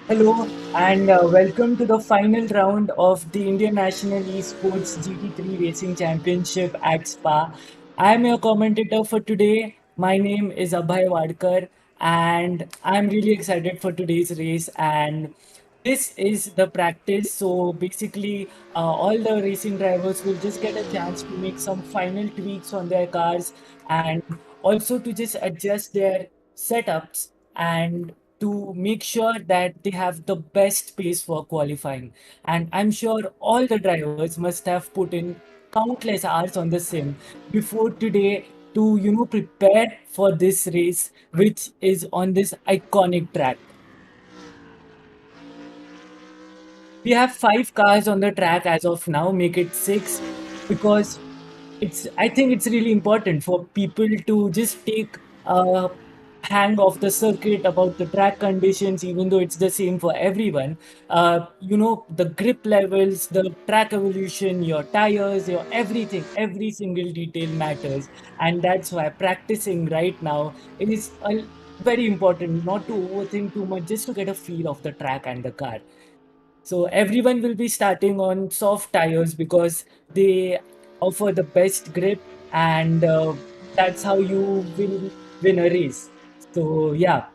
Hello and welcome to the final round of the Indian National Esports GT3 Racing Championship at Spa. I'm your commentator for today. My name is Abhay Wadkar and I'm really excited for today's race. And this is the practice. So basically, all the racing drivers will just get a chance to make some final tweaks on their cars and also to just adjust their setups and to make sure that they have the best pace for qualifying. And I'm sure all the drivers must have put in countless hours on the sim before today to prepare for this race, which is on this iconic track. We have five cars on the track as of now, make it six, because I think it's really important for people to just take a hang of the circuit about the track conditions, even though it's the same for everyone. The grip levels, the track evolution, your tires, your everything, every single detail matters. And that's why practicing right now is very important, not to overthink too much, just to get a feel of the track and the car. So everyone will be starting on soft tires because they offer the best grip, and that's how you will win a race. So yeah,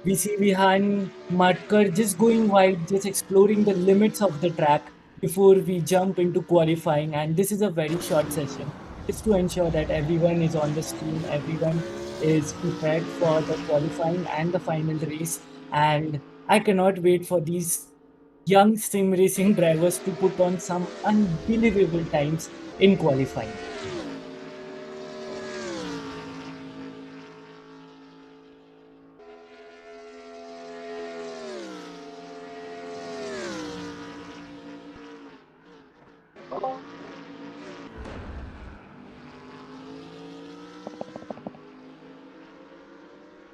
we see Vihan Matkar just going wide, just exploring the limits of the track before we jump into qualifying. And this is a very short session just to ensure that everyone is on the stream, everyone is prepared for the qualifying and the final race. And I cannot wait for these young sim racing drivers to put on some unbelievable times in qualifying.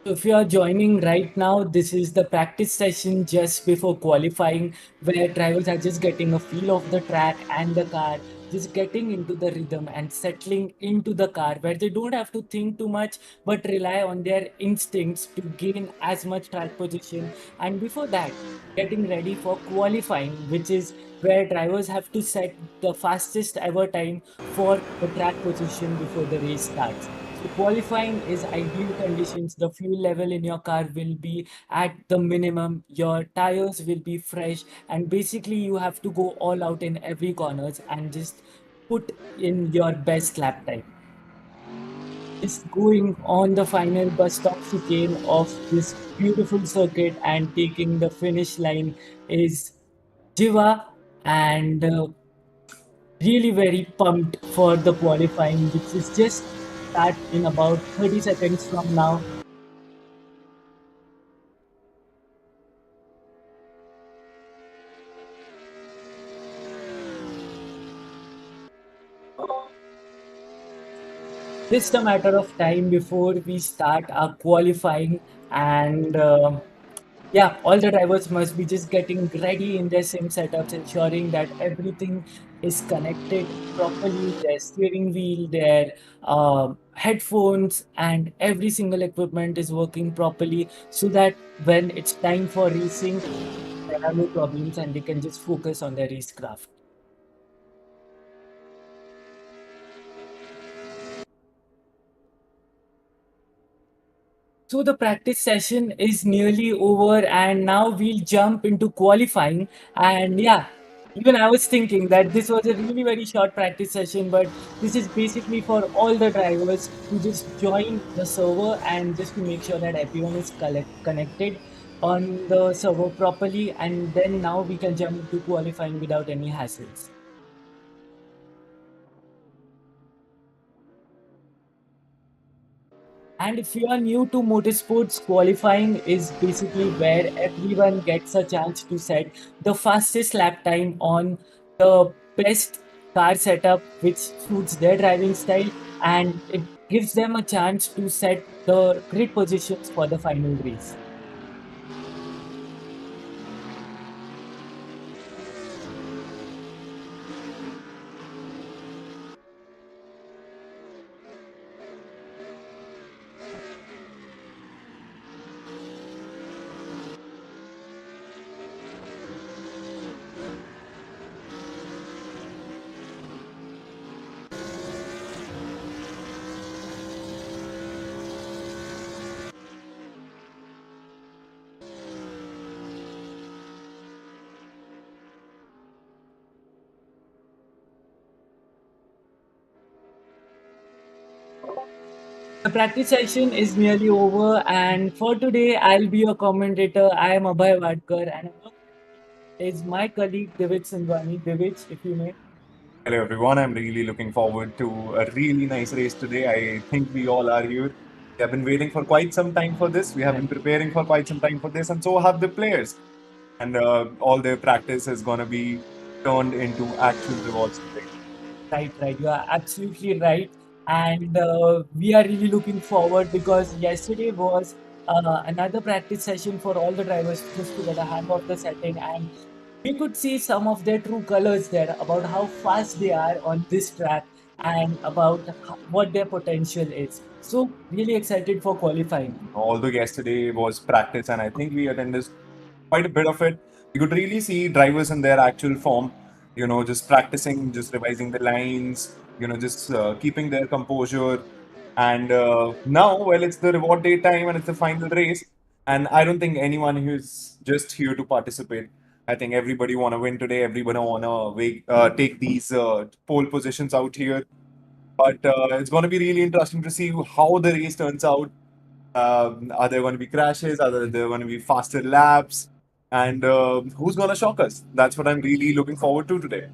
So if you are joining right now, this is the practice session just before qualifying, where drivers are just getting a feel of the track and the car, just getting into the rhythm and settling into the car, where they don't have to think too much but rely on their instincts to gain as much track position. And before that, getting ready for qualifying, which is where drivers have to set the fastest ever time for the track position before the race starts. So qualifying is ideal conditions. The fuel level in your car will be at the minimum. Your tires will be fresh, and basically you have to go all out in every corners and just put in your best lap time. Just going on the final bus stop chicane of this beautiful circuit and taking the finish line is Jiva, and really very pumped for the qualifying, which is just start in about 30 seconds from now. Just a matter of time before we start our qualifying, and yeah, all the drivers must be just getting ready in their sim setups, ensuring that everything is connected properly, their steering wheel, their headphones, and every single equipment is working properly so that when it's time for racing, there are no problems and they can just focus on their racecraft. So the practice session is nearly over, and now we'll jump into qualifying. And yeah, even I was thinking that this was a really very short practice session, but this is basically for all the drivers to just join the server and just to make sure that everyone is connected on the server properly. And then now we can jump into qualifying without any hassles. And if you are new to motorsports, qualifying is basically where everyone gets a chance to set the fastest lap time on the best car setup which suits their driving style, and it gives them a chance to set the grid positions for the final race. The practice session is nearly over, and for today, I'll be your commentator. I am Abhay Vadkar, and along with me is my colleague Divij Singwani. Divij, if you may. Hello, everyone. I'm really looking forward to a really nice race today. I think we all are here. We have been waiting for quite some time for this. We have been Right. preparing for quite some time for this, and so have the players. And all their practice is going to be turned into actual rewards today. Right, right. You are absolutely right. And we are really looking forward because yesterday was another practice session for all the drivers just to get a hang of the setting. And we could see some of their true colors there about how fast they are on this track and about what their potential is. So, really excited for qualifying. Although yesterday was practice, and I think we attended quite a bit of it, we could really see drivers in their actual form, just practicing, just revising the lines, just keeping their composure. And now, well, it's the reward day time and it's the final race. And I don't think anyone who's just here to participate. I think everybody want to win today. Everybody want to take these pole positions out here. But it's going to be really interesting to see how the race turns out. Are there going to be crashes? Are there going to be faster laps? And who's going to shock us? That's what I'm really looking forward to today.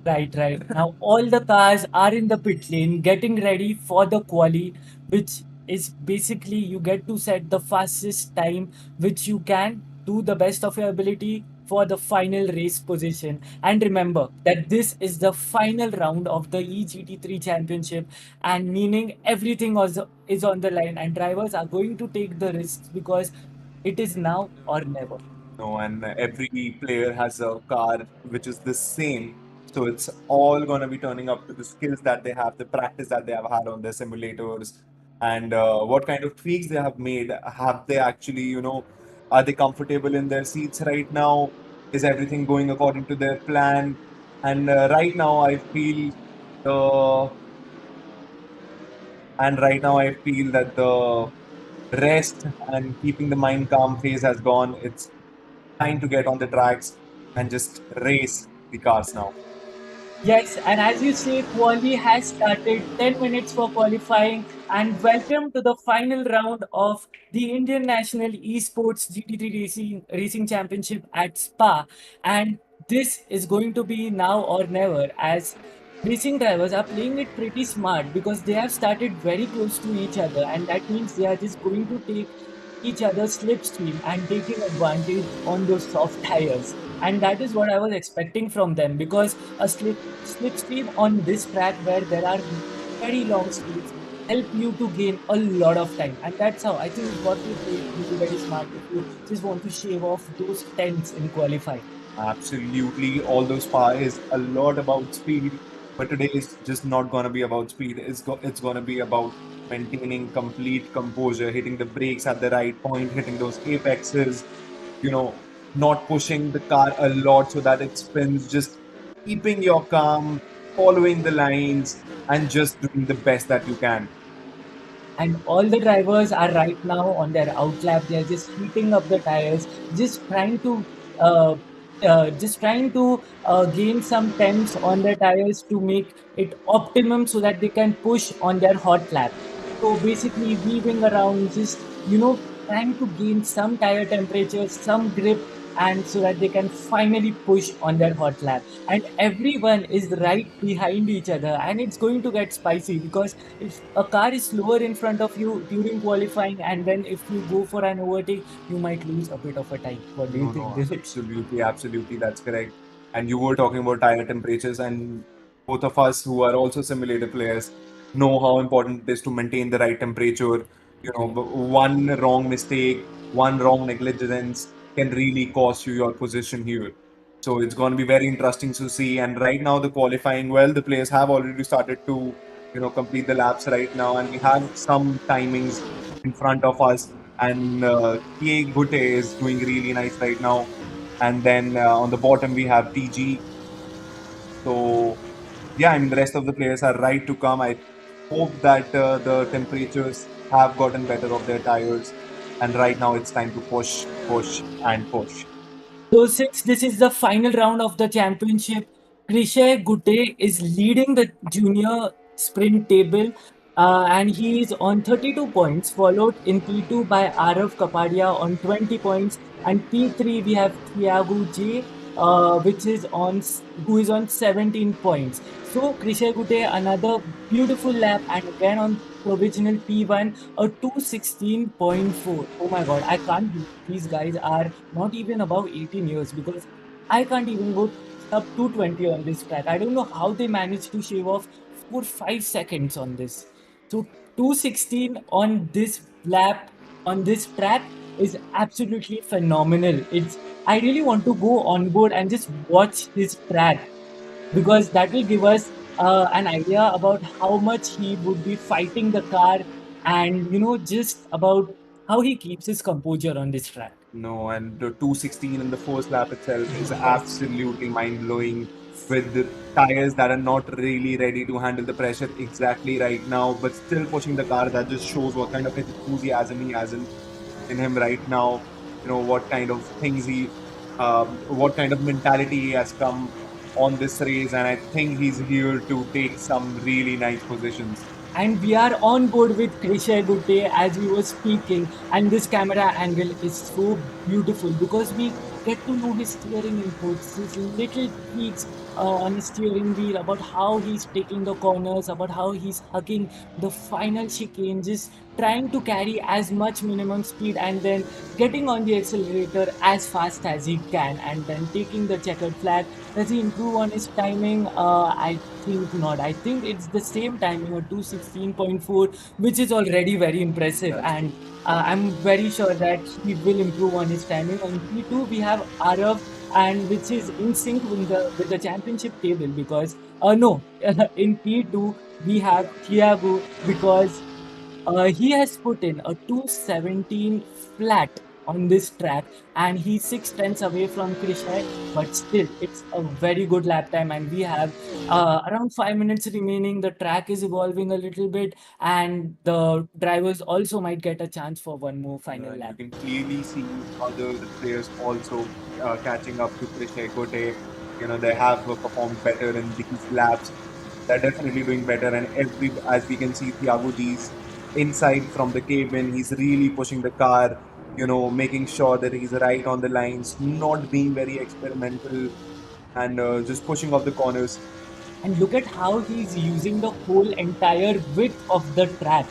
Right, right. Now all the cars are in the pit lane getting ready for the quali, which is basically you get to set the fastest time which you can do the best of your ability for the final race position. And remember that this is the final round of the EGT3 championship, and meaning everything is on the line, and drivers are going to take the risks because it is now or never. And every player has a car which is the same. So it's all going to be turning up to the skills that they have, the practice that they have had on their simulators, and what kind of tweaks they have made. Have they actually, are they comfortable in their seats right now? Is everything going according to their plan? And right now, the right now I feel that the rest and keeping the mind calm phase has gone. It's time to get on the tracks and just race the cars now. Yes, and as you say, quali has started 10 minutes for qualifying, and welcome to the final round of the Indian National Esports GT3 Racing Championship at Spa. And this is going to be now or never, as racing drivers are playing it pretty smart because they have started very close to each other, and that means they are just going to take each other's slipstream and taking advantage on those soft tires. And that is what I was expecting from them because a slipstream on this track where there are very long straights help you to gain a lot of time. And that's how I think you've got to play it really very smart if you just want to shave off those tenths in qualifying. Absolutely. Although Spa is a lot about speed, but today is just not going to be about speed. It's going to be about maintaining complete composure, hitting the brakes at the right point, hitting those apexes, you know, not pushing the car a lot so that it spins, just keeping your calm, following the lines, and just doing the best that you can. And all the drivers are right now on their outlap. They're just heating up the tires, just trying to uh, gain some temps on their tires to make it optimum so that they can push on their hot lap. So basically weaving around, just trying to gain some tire temperature, some grip, and so that they can finally push on their hot lap. And everyone is right behind each other, and it's going to get spicy because if a car is slower in front of you during qualifying, and then if you go for an overtake, you might lose a bit of a time. What do you No, think, no, Divij? absolutely, absolutely, that's correct. And you were talking about tire temperatures, and both of us who are also simulator players know how important it is to maintain the right temperature. One wrong mistake, one wrong negligence can really cost you your position here. So it's going to be very interesting to see. And right now, the qualifying, well, the players have already started to, complete the laps right now, and we have some timings in front of us. And Kie Gute is doing really nice right now. And then on the bottom, we have TG. So, yeah, I mean, the rest of the players are right to come. I hope that the temperatures have gotten better of their tires. And right now, it's time to push, push, and push. So since this is the final round of the championship, Krishay Gutte is leading the junior sprint table And he is on 32 points, followed in P2 by Arav Kapadia on 20 points, and P3 we have Thiago J, which is who is on 17 points. So Krishay Gute, another beautiful lap, and again on provisional P1, a 216.4. Oh my God, I can't believe these guys are not even above 18 years, because I can't even go sub 220 on this track. I don't know how they managed to shave off 4 5 seconds on this. So 216 on this lap, on this track, is absolutely phenomenal. It's I really want to go on board and just watch his track, because that will give us an idea about how much he would be fighting the car, and just about how he keeps his composure on this track. No, and the 216 in the first lap itself is Yes. absolutely mind-blowing with the tires that are not really ready to handle the pressure exactly right now, but still pushing the car. That just shows what kind of enthusiasm he has in him right now. You know, what kind of things what kind of mentality he has come on this race, and I think he's here to take some really nice positions. And we are on board with Krishay Gutte as we were speaking. And this camera angle is so beautiful because we get to know his steering inputs, his little tweaks on his steering wheel, about how he's taking the corners, about how he's hugging the final chicane, just trying to carry as much minimum speed and then getting on the accelerator as fast as he can and then taking the checkered flag. Does he improve on his timing? I think not. I think it's the same timing, or 216.4, which is already very impressive. That's And I'm very sure that he will improve on his timing. On P2, we have Arav, and which is in sync with the championship table, because no, in P2 we have Thiago, because he has put in a 217 flat on this track, and he's 6 tenths away from Krishay, but still, it's a very good lap time. And we have around 5 minutes remaining. The track is evolving a little bit, and the drivers also might get a chance for one more final and you lap. can clearly see other players also catching up to Krish Ekote. You know, they have performed better in these laps. They're definitely doing better, and as we can see, Thiago G's inside from the cabin, he's really pushing the car. You know, making sure that he's right on the lines, not being very experimental, and just pushing off the corners. And look at how he's using the whole entire width of the track.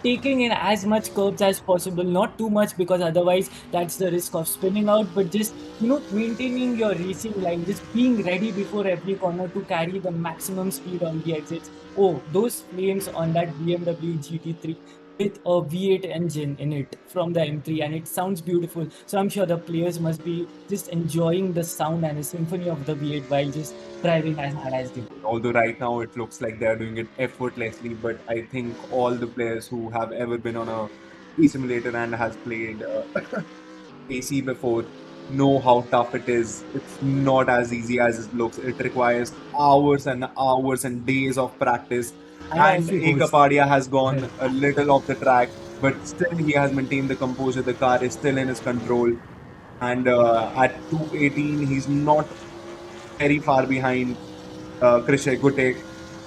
Taking in as much curbs as possible, not too much because otherwise that's the risk of spinning out, but just, maintaining your racing line, just being ready before every corner to carry the maximum speed on the exits. Oh, those flames on that BMW GT3 with a V8 engine in it from the M3, and it sounds beautiful. So I'm sure the players must be just enjoying the sound and the symphony of the V8 while just driving as hard as they could. Although right now it looks like they're doing it effortlessly, but I think all the players who have ever been on a e-simulator and has played AC before know how tough it is. It's not as easy as it looks. It requires hours and days of practice. And And also host. Ekapadia has gone a little off the track, but still he has maintained the composure. The car is still in his control. And at 218, he's not very far behind Krishay Gute.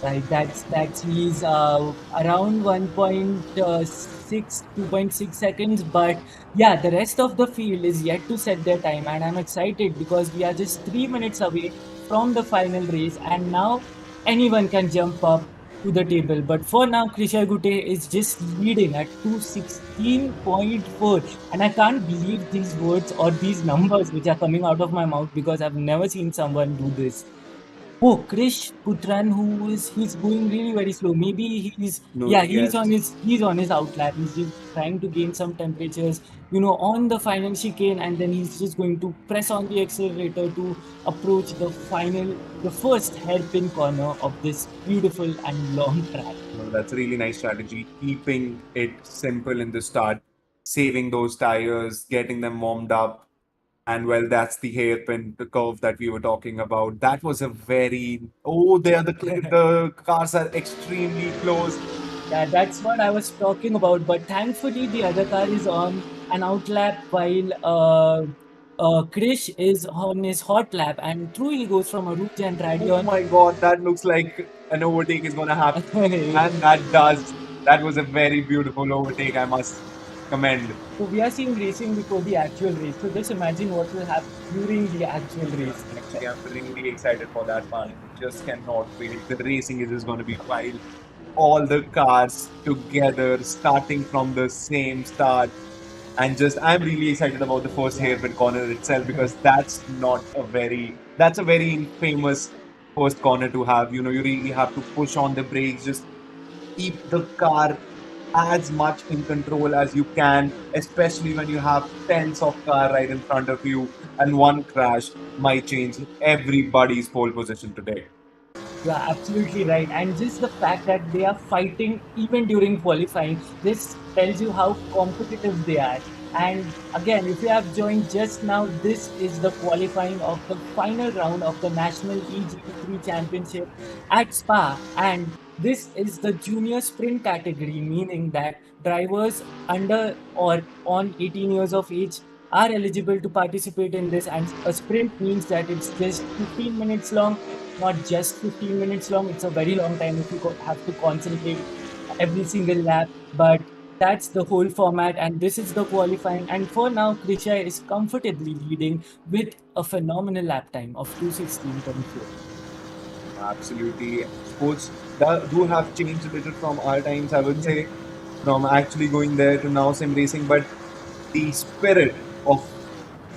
Right, that's he's around 1.6, 2.6 seconds, but yeah, the rest of the field is yet to set their time, and I'm excited because we are just 3 minutes away from the final race, and now anyone can jump up to the table. But for now, Krisha Gute is just leading at 216.4, and I can't believe these words or these numbers which are coming out of my mouth, because I've never seen someone do this. Oh, Krish Putran, he's going really very slow. Maybe No, yeah, yes. he's on his outlap. He's just trying to gain some temperatures, on the final chicane, and then he's just going to press on the accelerator to approach the first hairpin corner of this beautiful and long track. No, that's a really nice strategy. Keeping it simple in the start, saving those tires, getting them warmed up. And well, that's the hairpin, the curve that we were talking about. That was a very, oh, there the cars are extremely close. Yeah, that's what I was talking about. But thankfully, the other car is on an outlap, while Krish is on his hot lap, and through he goes from Aruj and Oh Radion. my God, that looks like an overtake is gonna happen, and that does. That was a very beautiful overtake, I must commend. So we are seeing racing before the actual race. So just imagine what will happen during the actual race. Actually, I'm really excited for that one. Just cannot wait. The racing is just going to be wild. All the cars together, starting from the same start. And just, I'm really excited about the first Yeah. hairpin corner itself because that's a very infamous first corner to have. You know, you really have to push on the brakes, just keep the car as much in control as you can, especially when you have tens of car right in front of you, and one crash might change everybody's pole position today. You are absolutely right. And just the fact that they are fighting even during qualifying, this tells you how competitive they are. And again, if you have joined just now, this is the qualifying of the final round of the National EGT3 Championship at Spa. And this is the junior sprint category, meaning that drivers under or on 18 years of age are eligible to participate in this. And a sprint means that it's just 15 minutes long, not just 15 minutes long. It's a very long time if you have to concentrate every single lap. But that's the whole format, and this is the qualifying. And for now, Krisha is comfortably leading with a phenomenal lap time of 2:16.4. Absolutely. Sports do have changed a little from our times, I would say, from actually going there to now sim racing, but the spirit of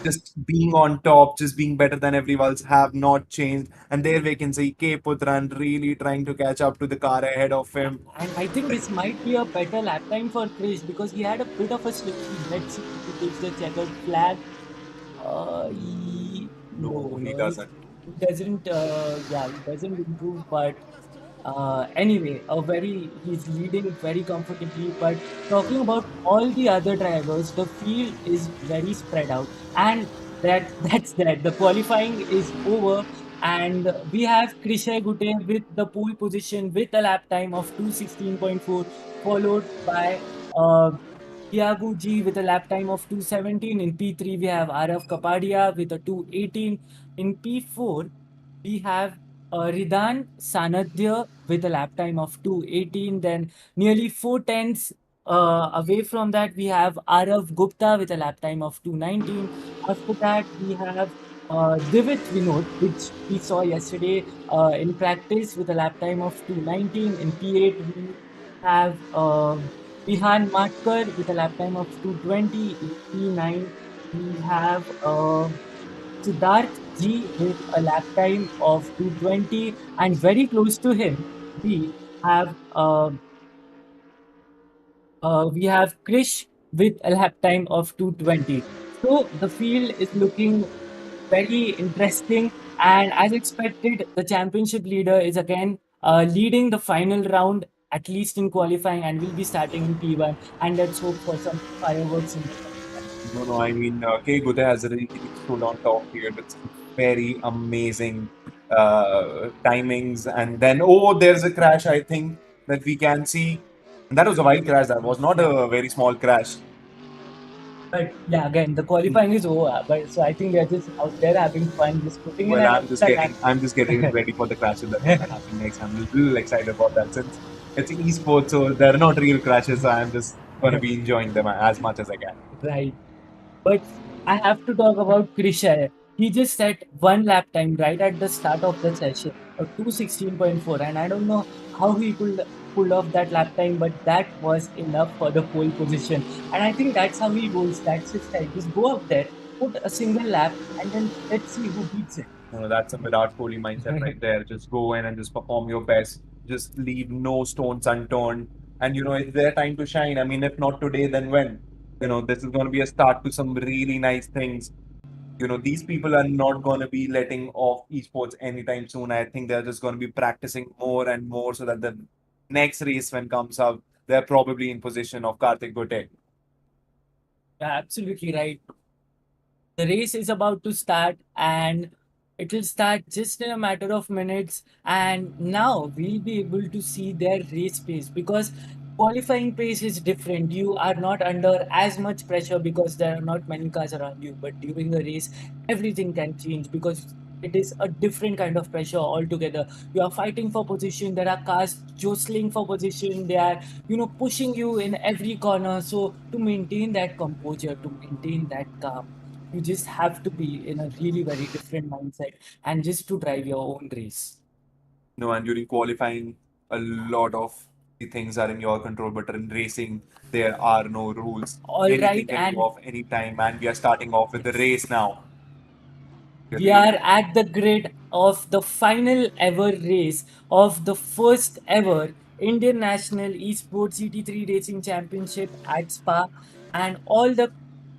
just being on top, just being better than everyone else have not changed. And there we can see K Putran really trying to catch up to the car ahead of Yeah, him. and I think this might be a better lap time for Krish because he had a bit of a slipstream. Let's see if he takes the checkered flag. No, No, he no, doesn't. he doesn't. Yeah, he doesn't improve. But anyway, he's leading very comfortably. But talking about all the other drivers, the field is very spread out, and that's that. The qualifying is over, and we have Krishay Gute with the pole position with a lap time of 2:16.4, followed by Tiago G with a lap time of 2:17. In P3, we have Arav Kapadia with a 2:18. In P4, we have Ridan Sanadhya with a lap time of 2:18. Then nearly 4 tenths away from that, we have Arav Gupta with a lap time of 2:19. After that, we have Divit Vinod, which we saw yesterday in practice with a lap time of 2:19. In P8, we have Vihan Matkar with a lap time of 2:20. In P9, we have Siddharth G with a lap time of 2:20, and very close to him, we have uh, we have Krish with a lap time of 2:20. So the field is looking very interesting, and as expected, the championship leader is again leading the final round, at least in qualifying, and will be starting in P1. And let's hope for some fireworks in the qualifying. No, no, I mean, K Gute has really stood on top here with some very amazing timings. And then, oh, there's a crash, I think, that we can see. And that was a wild crash. That was not Yeah. a very small crash. But yeah, again, the qualifying is over. But so I think they're just out there having fun, just putting in Well, an extra lap. I'm just getting ready for the crashes that's gonna happen next. I'm a little excited about that since it's esports, so they're not real crashes. So I'm just gonna be enjoying them as much as I can. Right. But I have to talk about Krisha. He just set one lap time right at the start of the session, a 2:16.4, and I don't know how he pulled off that lap time, but that was enough for the pole position. And I think that's how he rolls. That's his style. Just go out there, put a single lap, and then let's see who beats it. You know, that's a Virat Kohli mindset right there. Just go in and just perform your best. Just leave no stones unturned. And you know, it's their time to shine. I mean, if not today, then when? You know, this is going to be a start to some really nice things. You know, these people are not going to be letting off esports anytime soon. I think they're just going to be practicing more and more so that the next race when comes up, they're probably in position of Karthik Gote. Yeah, absolutely right. The race is about to start, and it will start just in a matter of minutes. And now we'll be able to see their race pace because Qualifying pace is different. You are not under as much pressure because there are not many cars around you. But during a race, everything can change because it is a different kind of pressure altogether. You are fighting for position. There are cars jostling for position. They are, pushing you in every corner. So to maintain that composure, to maintain that calm, you just have to be in a really very different mindset and just to drive your own race. And during qualifying, a lot of the things are in your control, but in racing, there are no rules. All right, Anything can go and off anytime, and we are starting off with the yes. race now. We are at the grid of the final ever race of the first ever Indian National Esports ET3 Racing Championship at Spa, and all the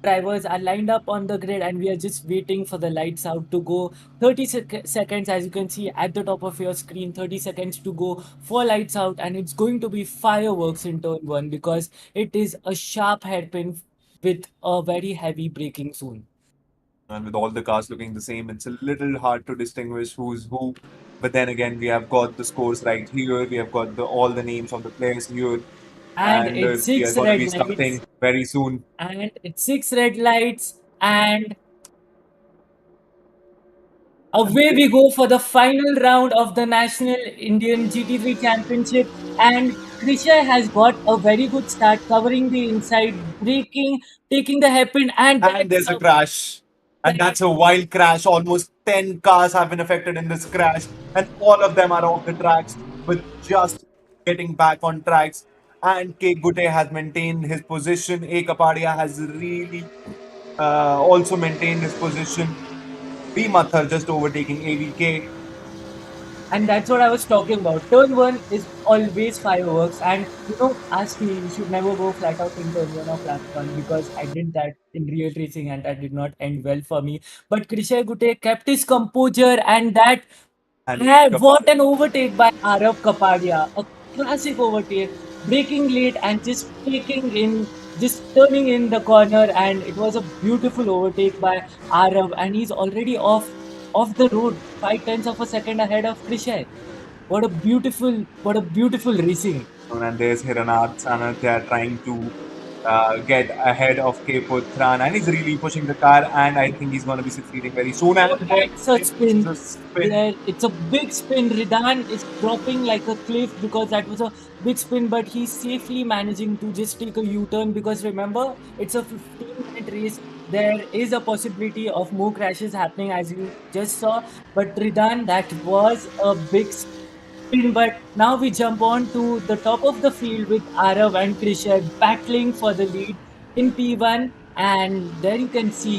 drivers are lined up on the grid, and we are just waiting for the lights out to go. 30 seconds, as you can see at the top of your screen, 30 seconds to go for lights out, and it's going to be fireworks in turn one because it is a sharp hairpin with a very heavy braking zone. And with all the cars looking the same, it's a little hard to distinguish who's who. But then again, we have got the scores right here. We have got all the names of the players here, And and it's we are six going to red be lights, starting very soon. and it's six red lights, and And away we go for the final round of the National Indian GT3 Championship. And Krisha has got a very good start, covering the inside, braking, taking the hairpin, and and that's there's a crash. And that that's a wild crash. Almost 10 cars have been affected in this crash, and all of them are off the tracks, but just getting back on tracks. And K. Gute has maintained his position. A. Kapadia has really also maintained his position. B. Mathur just overtaking AVK. And that's what I was talking about. Turn one is always fireworks. And ask me, you should never go flat out in turn one or flat one because I did that in real racing and that did not end well for me. But Krishay Gute kept his composure, and that And had what Kapadia. an overtake by Arav Kapadia. A classic overtake, breaking late and just taking in, just turning in the corner. And it was a beautiful overtake by Arav. And he's already off the road, 5/10 of a second ahead of Krishay. What a beautiful racing. And there's Hiranat Sanatya trying to get ahead of K. Putran. And he's really pushing the car. And I think he's going to be succeeding very soon. Oh, And there that's a is spin. a spin. There, it's a big spin. Ridan is dropping like a cliff because that was a big spin, but he's safely managing to just take a U-turn because remember, it's a 15-minute race. There is a possibility of more crashes happening as you just saw. But Ridan, that was a big spin. But now we jump on to the top of the field with Arav and Krishay battling for the lead in P1. And there you can see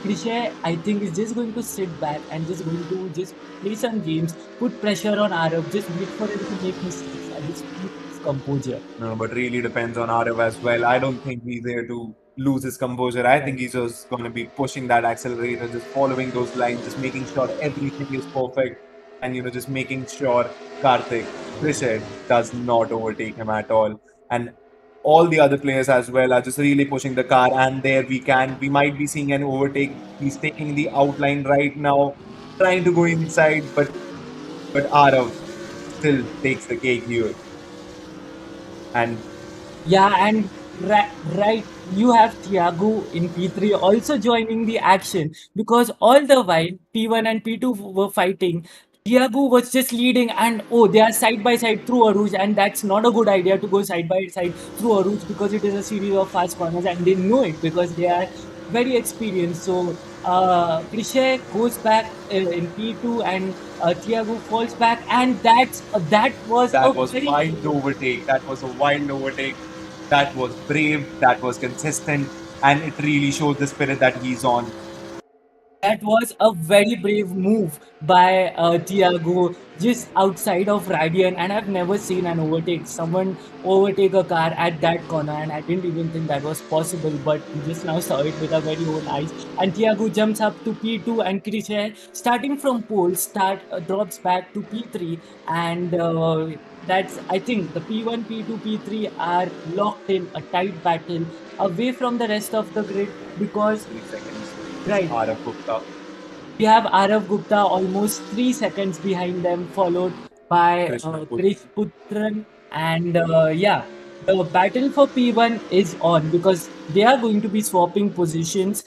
Krishay, I think, is just going to sit back and just going to just play some games, put pressure on Arav, just wait for him to make mistakes and just keep his composure. No, but really depends on Arav as well. I don't think he's there to lose his composure. I think Right. he's just going to be pushing that accelerator, just following those lines, just making sure everything is perfect, and just making sure Karthik Krished does not overtake him at all. And all the other players as well are just really pushing the car. And there we might be seeing an overtake. He's taking the outline right now, trying to go inside, but Arav still takes the cake here. And Yeah, and right, you have Thiago in P3 also joining the action because all the while P1 and P2 were fighting. Thiago was just leading, and oh, they are side by side through Aruj, and that's not a good idea to go side by side through Aruj because it is a series of fast corners, and they know it because they are very experienced. So, Krishay goes back in P2, and Thiago falls back, and that was a that was very wild overtake. That was a wild overtake. That was brave. That was consistent, and it really shows the spirit that he's on. That was a very brave move by Tiago just outside of Radian, and I've never seen someone overtake a car at that corner, and I didn't even think that was possible. But we just now saw it with our very own eyes. And Tiago jumps up to P2, and Krishay, starting from pole, drops back to P3, and that's I think the P1, P2, P3 are locked in a tight battle away from the rest of the grid because 3 seconds is right. Arav Gupta. We have Arav Gupta almost 3 seconds behind them, followed by Krishna Put. Krish Putran. And yeah, The battle for P1 is on because they are going to be swapping positions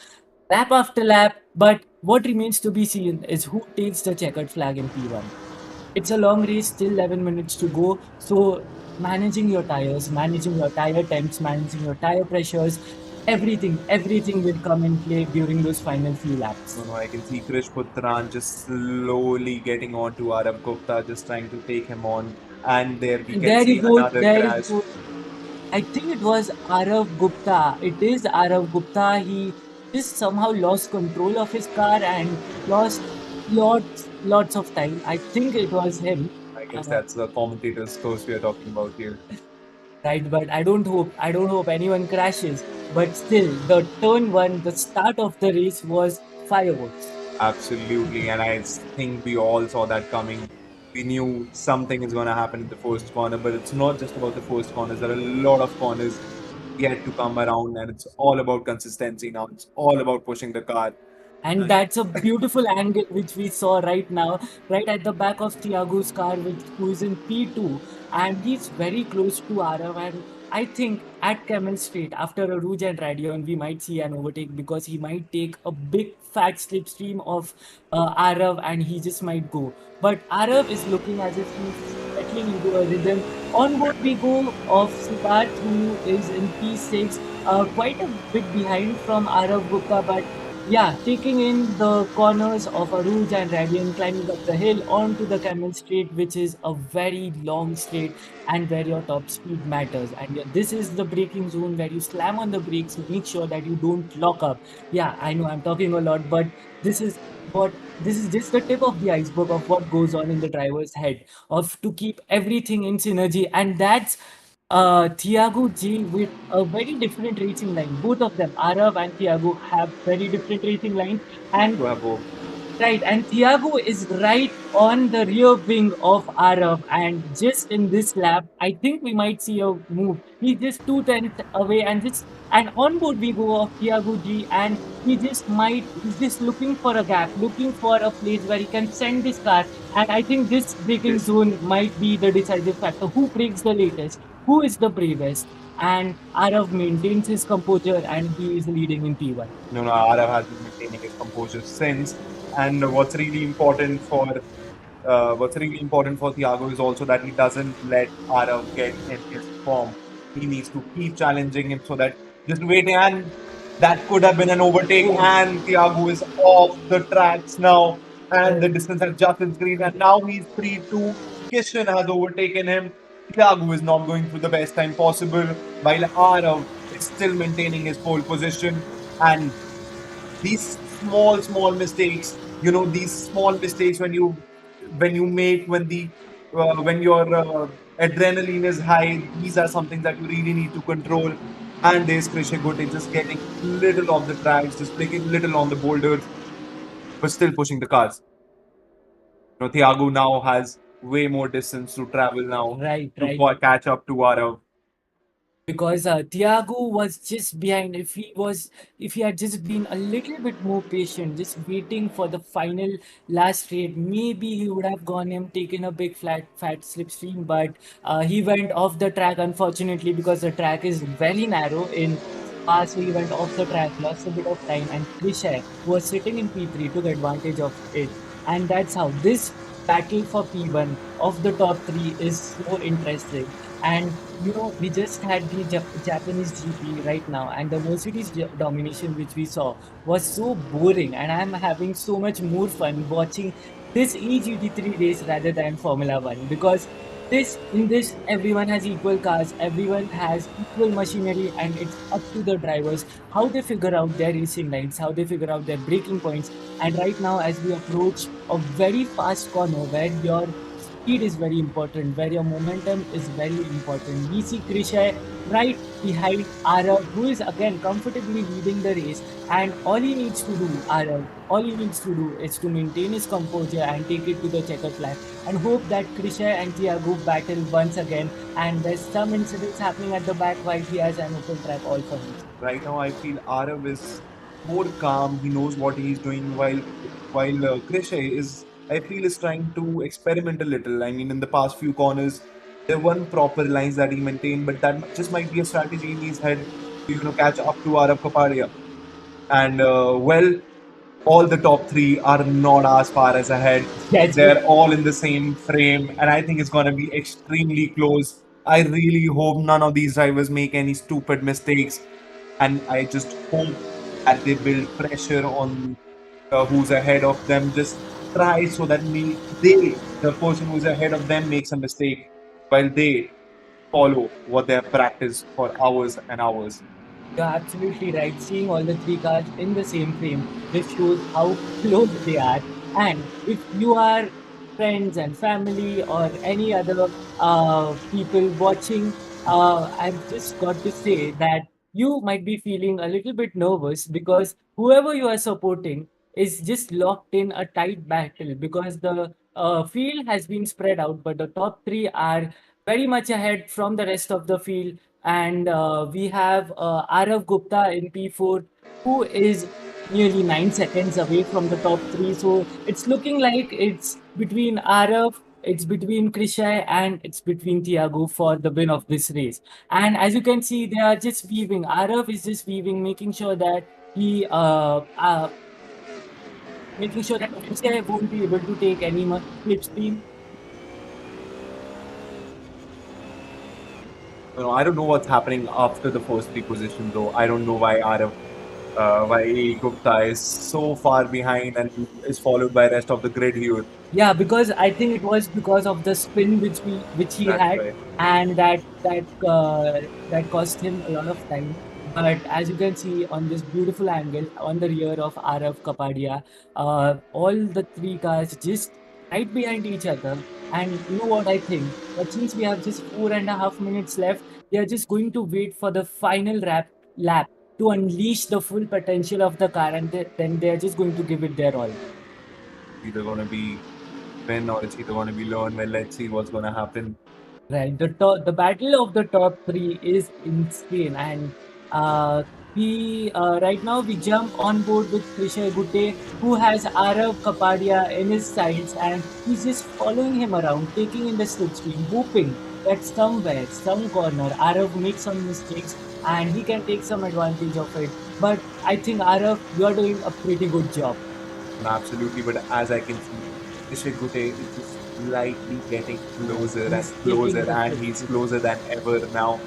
lap after lap. But what remains to be seen is who takes the checkered flag in P1. It's a long race, still 11 minutes to go. So, managing your tires, managing your tire temps, managing your tire pressures, everything will come in play during those final few No, laps. no, I can see Krish Putran just slowly getting on to Arav Gupta, just trying to take him on. And there we And can there he see goes, another there he crash. goes. I think it was Arav Gupta. It is Arav Gupta. He just somehow lost control of his car and lost lots of time. I think it was him. I guess Uh, that's the commentator's curse we are talking about here. right, but I don't hope anyone crashes. But still, the turn one, the start of the race was fireworks. Absolutely. And I think we all saw that coming. We knew something is going to happen in the first corner, but it's not just about the first corners. There are a lot of corners yet to come around, and it's all about consistency now. It's all about pushing the car. And that's a beautiful angle which we saw right now, right at the back of Thiago's car, who is in P2, and he's very close to Arav. And I think at Camel Street, after a Rouge and Radion, we might see an overtake because he might take a big fat slipstream of Arav and he just might go. But Arav is looking as if he's settling into a rhythm. On board we go of Siddharth, who is in P6, quite a bit behind from Arav Gupta, but yeah, taking in the corners of Aruj and Radian, climbing up the hill onto the Camel Straight, which is a very long straight and where your top speed matters. And yeah, this is the braking zone where you slam on the brakes to make sure that you don't lock up. Yeah, I know I'm talking a lot, but this is this is just the tip of the iceberg of what goes on in the driver's head of to keep everything in synergy. And that's Thiago G with a very different racing line. Both of them, Arav and Thiago, have very different racing lines. And Bravo. right, and Thiago is right on the rear wing of Arav, and just in this lap, I think we might see a move. He's just 2 tenths away, and on board we go of Thiago G, and he's just looking for a gap, looking for a place where he can send this car. And I think this braking This, zone might be the decisive factor. Who breaks the latest? Who is the bravest? And Arav maintains his composure, and he is leading in P1. Arav has been maintaining his composure since. And what's really important for Thiago is also that he doesn't let Arav get in his form. He needs to keep challenging him so that just waiting, and that could have been an overtake. Oh, And Thiago is off the tracks now, and the distance has just increased, and now he's 3-2. Kishan has overtaken him. Thiago is not going through the best time possible, while Arav is still maintaining his pole position. And these small mistakes, these small mistakes when you make when your adrenaline is high, these are something that you really need to control. And there's Krisha Gote just getting little off the tracks, just breaking little on the boulders, but still pushing the cars. Thiago now has way more distance to travel now right, to right. catch up to Arav. Because Thiago was just behind. If he had just been a little bit more patient, just waiting for the final last straight, maybe he would have gone him, taken a big fat slipstream. But he went off the track, unfortunately, because the track is very narrow in Spa, so he went off the track, lost a bit of time, and Krishay, who was sitting in P3, took advantage of it. And that's how this battle for P1 of the top three is so interesting. And we just had the Japanese GP right now, and the Mercedes domination which we saw was so boring, and I'm having so much more fun watching this EGT3 race rather than Formula One because in this everyone has equal cars, everyone has equal machinery, and it's up to the drivers how they figure out their racing lines, how they figure out their braking points. And right now, as we approach a very fast corner where your speed is very important, where your momentum is very important. We see Krishay right behind Arav, who is again comfortably leading the race. And all he needs to do, Arav, all he needs to do is to maintain his composure and take it to the checker flag and hope that Krishay and Thiago battle once again. And there's some incidents happening at the back while he has an open track all for himself. Right now, I feel Arav is more calm. He knows what he's doing, while Krishay is, I feel, is trying to experiment a little. I mean, in the past few corners, There weren't proper lines that he maintained, but that just might be a strategy in his head to, catch up to Arab Kapadia. And all the top three are not as far as ahead. Yes, They're all in the same frame, and I think it's going to be extremely close. I really hope none of these drivers make any stupid mistakes, and I just hope that they build pressure on who's ahead of them. Just try so that the person who's ahead of them, makes a mistake while they follow what they have practiced for hours and hours. you're absolutely right. Seeing all the three cars in the same frame just shows how close they are. And if you are friends and family or any other people watching, I've just got to say that you might be feeling a little bit nervous because whoever you are supporting is just locked in a tight battle because the field has been spread out, but the top three are very much ahead from the rest of the field. And we have Arav Gupta in P4, who is nearly 9 seconds away from the top three. So it's looking like it's between Arav, it's between Krishay, and it's between Tiago for the win of this race. And as you can see, they are just weaving. Arav is just weaving, making sure that Krishay won't be able to take any much slipstream. I don't know what's happening after the first three positions, though. I don't know why Gupta is so far behind and is followed by rest of the grid here. Yeah, because I think it was because of the spin which he That's had, why. and that cost him a lot of time. But as you can see on this beautiful angle on the rear of RF Kapadia, all the three cars just right behind each other. And you know what I think? That since we have just 4.5 minutes left, they are just going to wait for the final lap to unleash the full potential of the car, and then they are just going to give it their all. Either going to be win or it's either going to be learn. Well, let's see what's going to happen. Right. The battle of the top three is insane, and we right now we jump on board with Krishay Gutte, who has Arav Kapadia in his sights, and he's just following him around, taking in the slipstream, hoping that somewhere, some corner, Arav makes some mistakes and he can take some advantage of it. But I think Arav, you are doing a pretty good job. Absolutely, but as I can see, Ishik Gute is just slightly getting Yes, closer and he's taking closer, the and he's slipstream. closer than ever now.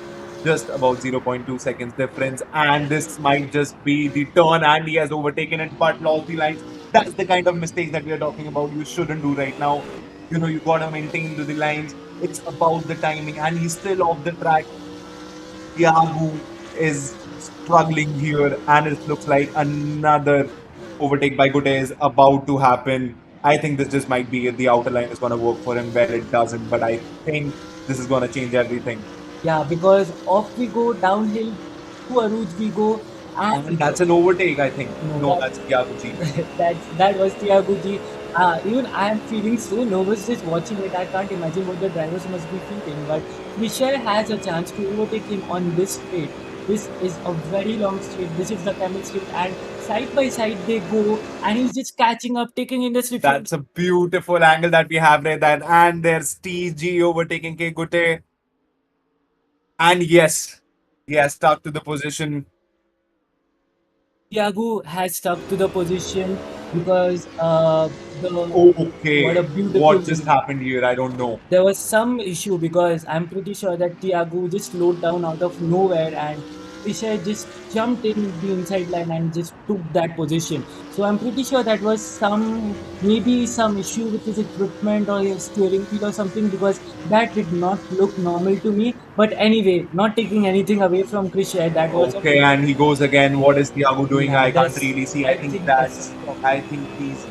Just about 0.2 seconds difference, and this might just be the turn, and he has overtaken it but lost the lines. That's the kind of mistakes that we are talking about. You shouldn't do right now. You gotta maintain to the lines. It's about the timing, and he's still off the track. Thiago is struggling here, and it looks like another overtake by Gute is about to happen. I think this just might be the outer line is going to work for him. Well, it doesn't, but I think this is going to change everything. Yeah, because off we go downhill to Aruj we go, And and that's an overtake, I think. no, No, that's Thiago G. that was Tiaguchi. Even I am feeling so nervous just watching it. I can't imagine what the drivers must be feeling. But Michelle has a chance to overtake him on this straight. This is a very long straight. This is the camel straight, and side by side they go, and he's just catching up, taking in the slip. That's a beautiful angle that we have right there. And there's TG overtaking K Gute. And yes, he has stuck to the position. Tiago has stuck to the position because the what a Okay, beautiful what just win. happened here? I don't know. There was some issue because I'm pretty sure that Thiago just slowed down out of nowhere and Tisha just jumped in the inside line and just took that position. So I'm pretty sure that was maybe some issue with his equipment or his steering wheel or something because that did not look normal to me. But anyway, not taking anything away from Krisha, that was a Okay, and he goes again. What is Thiago doing? yeah, I can't really see. I think that's a I problem. think he's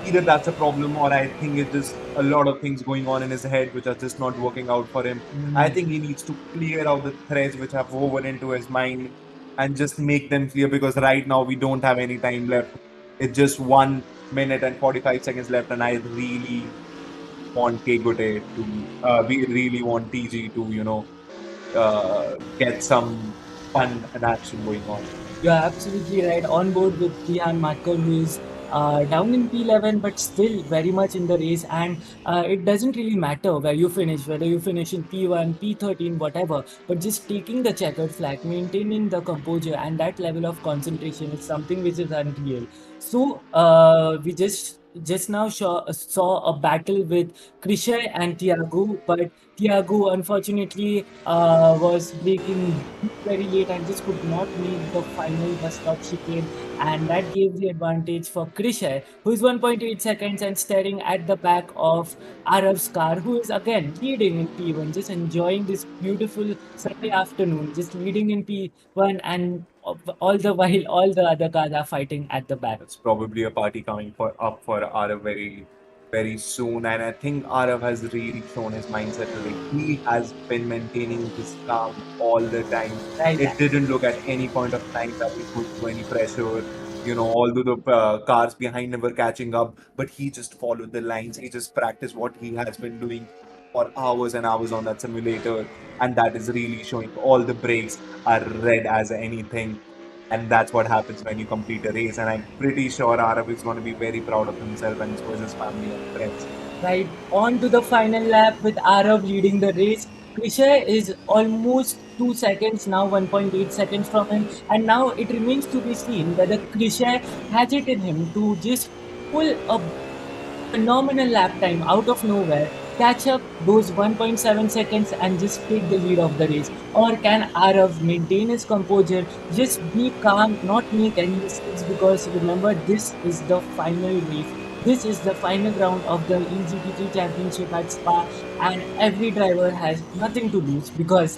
either that's a problem or I think it's just a lot of things going on in his head which are just not working out for him. I Mm. think he needs to clear out the threads which have woven into his mind and just make them clear because right now we don't have any time left. It's just 1 minute and 45 seconds left, and I really want Kegote to we really want TG to, get some fun and action going on. You're absolutely right. On board with Tian Macker, who is down in P11, but still very much in the race. And it doesn't really matter where you finish, whether you finish in P1, P13, whatever, but just taking the checkered flag, maintaining the composure and that level of concentration is something which is unreal. So we just now saw a battle with Krishay and Tiago, but Tiago unfortunately was braking very late and just could not make the final bus stop chicane, and that gave the advantage for Krishay, who is 1.8 seconds and staring at the back of Arab's car, who is again leading in P1, just enjoying this beautiful Sunday afternoon, just leading in P1, and all the while all the other cars are fighting at the back. It's probably a party coming for up for Arav very soon. And I think Arav has really shown his mindset today. He has been maintaining his calm all the time. Right. It didn't look at any point of time that he put through any pressure. Although the cars behind him were catching up, but he just followed the lines. He just practiced what he has been doing for hours and hours on that simulator, and that is really showing. All the brakes are red as anything, and that's what happens when you complete a race. And I'm pretty sure Arav is going to be very proud of himself, and so is his family and friends. Right, on to the final lap with Arav leading the race. Krishay is almost 2 seconds now, 1.8 seconds from him. And now it remains to be seen whether Krishay has it in him to just pull a phenomenal lap time out of nowhere, catch up those 1.7 seconds and just take the lead of the race? Or can Arav maintain his composure, just be calm, not make any mistakes? Because remember, this is the final race. This is the final round of the EGT3 Championship at Spa, and every driver has nothing to lose because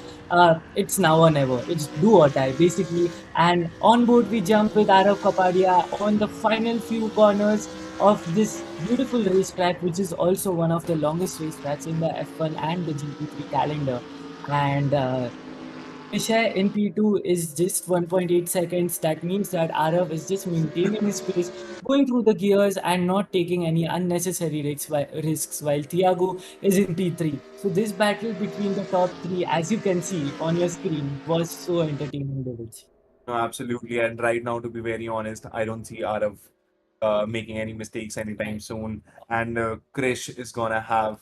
it's now or never. It's do or die, basically. And on board, we jump with Arav Kapadia on the final few corners of this beautiful racetrack, which is also one of the longest racetracks in the F1 and the GP3 calendar. And Fisher in P2 is just 1.8 seconds. That means that Arav is just maintaining his pace, going through the gears and not taking any unnecessary risks while Thiago is in P3. So this battle between the top three, as you can see on your screen, was so entertaining, Divij. No, absolutely. And right now, to be very honest, I don't see Arav making any mistakes anytime soon. And Krish is gonna have.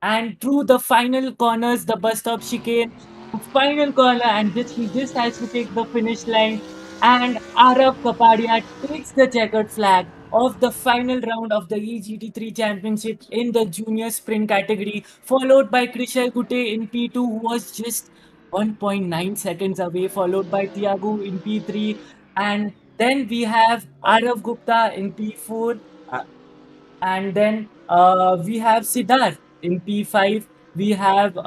And through the final corners, the bus stop chicane, final corner, and he just has to take the finish line. And Arav Kapadia takes the checkered flag of the final round of the EGT3 Championship in the junior sprint category, followed by Krishay Gute in P2, who was just 1.9 seconds away, followed by Tiago in P3. And then we have Arav Gupta in P4, and then we have Siddharth in P5. We have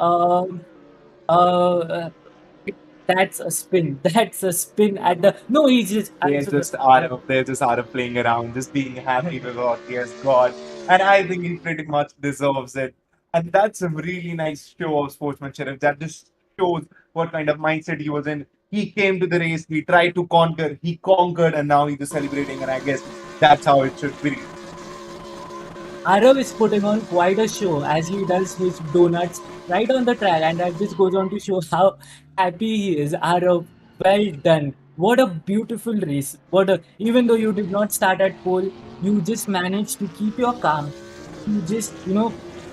uh, that's a spin. That's a spin at the no. He's just I'm They're so just out of playing around, just being happy with what he has got. And I think he pretty much deserves it. And that's a really nice show of sportsmanship. That just shows what kind of mindset he was in. He came to the race, he tried to conquer, he conquered, and now he's just celebrating. And I guess that's how it should be. Arav is putting on quite a show as he does his donuts right on the track, and that just goes on to show how happy he is. Arav, well done. What a beautiful race. Even though you did not start at pole, you just managed to keep your calm. You just,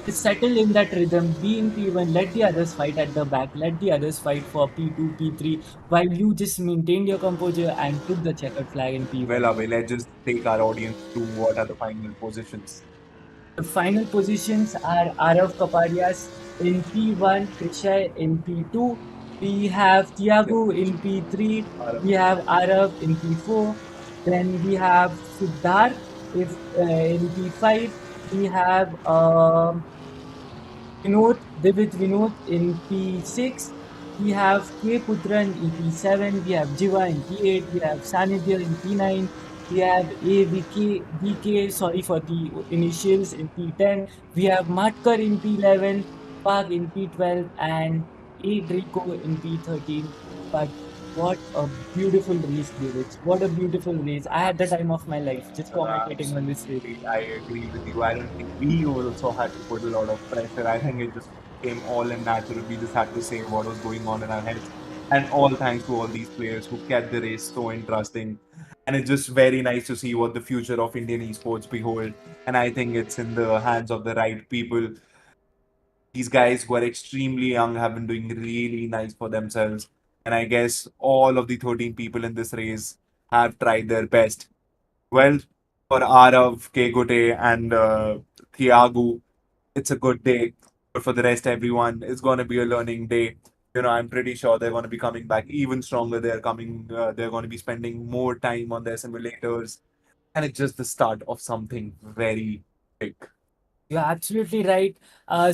just settle in that rhythm, be in P1, let the others fight at the back, let the others fight for P2, P3, while you just maintained your composure and took the checkered flag in Well, P1. Abhay, let's just take our audience through what are the final positions. The final positions are Arav Kapadias in P1, Krishay in P2. We have Tiago in P3. We have Arav in P4. Then we have Siddharth in P5. We have Vinod in P6. We have K Putran in P7. We have Jiva in P8. We have Sanidhya in P9. We have VK, sorry for the initials, in P10. We have Matkar in P11, Pag in P12, and A Draco in P13. But what a beautiful race, David. What a beautiful race. I had the time of my life just commentating on this race. Absolutely, I agree with you. I don't think we also had to put a lot of pressure. I think it just came all in natural. We just had to say what was going on in our heads. And all thanks to all these players who kept the race so interesting. And it's just very nice to see what the future of Indian esports behold. And I think it's in the hands of the right people. These guys who are extremely young have been doing really nice for themselves. And I guess all of the 13 people in this race have tried their best. Well, for Arav, Kegote, and Thiago, it's a good day. But for the rest, everyone, it's going to be a learning day. I'm pretty sure they're going to be coming back even stronger. They're going to be spending more time on their simulators. And it's just the start of something very big. You're absolutely right.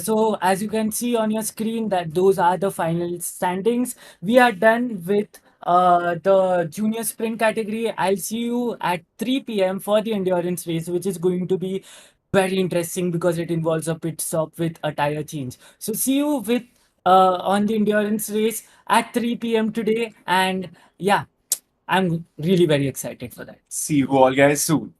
So as you can see on your screen that those are the final standings. We are done with the junior sprint category. I'll see you at 3 p.m. for the endurance race, which is going to be very interesting because it involves a pit stop with a tire change. So see you with on the endurance race at 3 p.m. today. And yeah, I'm really very excited for that. See you all guys soon.